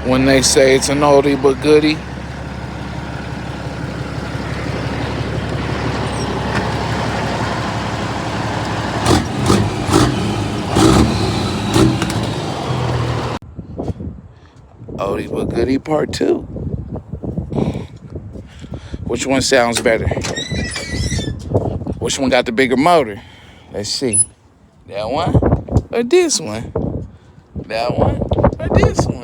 when they say it's an oldie but goodie. Oldie but goodie part 2. Which one sounds better? Which one got the bigger motor? Let's see. That one or this one? That one or this one?